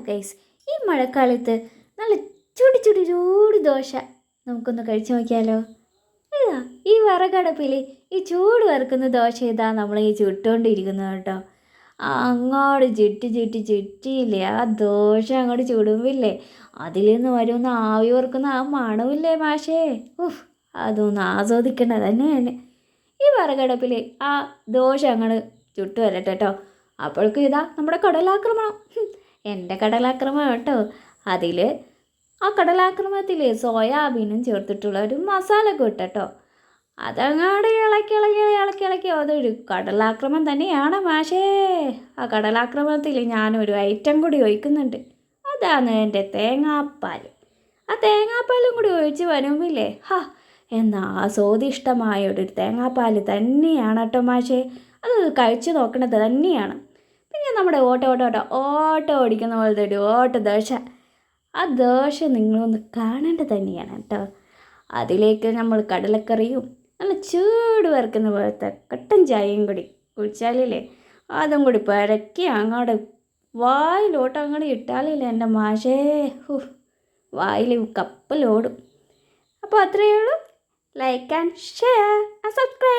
Guys, ഈ മഴക്കാലത്ത് നല്ല ചൂടി ചൂടി ചൂട് ദോശ നമുക്കൊന്ന് കഴിച്ചു നോക്കിയാലോ. ഇതാ ഈ വിറകടപ്പിൽ ഈ ചൂട് വറുക്കുന്ന ദോശ ഇതാ നമ്മൾ ഈ ചുട്ടുകൊണ്ടിരിക്കുന്നത് കേട്ടോ. അങ്ങോട്ട് ചുറ്റിയില്ലേ ആ ദോശ അങ്ങോട്ട് ചുടുമ്പില്ലേ, അതിൽ നിന്ന് വരുന്ന ആവി വറുക്കുന്ന ആ മണമില്ലേ മാഷേ, അതൊന്ന് ആസ്വദിക്കേണ്ടത് തന്നെയാണ്. ഈ വിറകടപ്പിൽ ആ ദോശ അങ്ങോട്ട് ചുട്ടു വരട്ടെ കേട്ടോ. അപ്പോഴേക്കും ഇതാ നമ്മുടെ കടലാക്രമണം, എൻ്റെ കടലാക്രമണം കേട്ടോ. അതിൽ ആ കടലാക്രമണത്തിൽ സോയാബീനും ചേർത്തിട്ടുള്ള ഒരു മസാല കൂട്ടോ. അതങ്ങാട് ഇളക്കി അതൊരു കടലാക്രമണം തന്നെയാണ് മാഷേ. ആ കടലാക്രമണത്തിൽ ഞാനൊരു ഐറ്റം കൂടി ഒഴിക്കുന്നുണ്ട്, അതാണ് എൻ്റെ തേങ്ങാപ്പാൽ. ആ തേങ്ങാപ്പാലും കൂടി ഒഴിച്ച് വരുമ്പില്ലേ, എന്നാ സ്വാദിഷ്ടമായൊരു തേങ്ങാപ്പാൽ തന്നെയാണ് കേട്ടോ മാഷേ. അത് കഴിച്ചു നോക്കണത് തന്നെയാണ്. പിന്നെ നമ്മുടെ ഓട്ടോ ഓടിക്കുന്ന പോലത്തെ ഒരു ഓട്ട ദോശ, ആ ദോശ നിങ്ങളൊന്ന് കാണേണ്ടത് തന്നെയാണ് കേട്ടോ. അതിലേക്ക് നമ്മൾ കടലക്കറിയും നല്ല ചൂട് വറുക്കുന്ന പോലത്തെ കട്ടൻ ചായയും കൂടി കുടിച്ചാലില്ലേ, അതും കൂടി പരക്കി അങ്ങോട്ട് അങ്ങോട്ട് ഇട്ടാലില്ലേ എൻ്റെ മാഷേ, വായിൽ കപ്പലോടും. അപ്പോൾ അത്രയേ ഉള്ളൂ. Like and share and subscribe.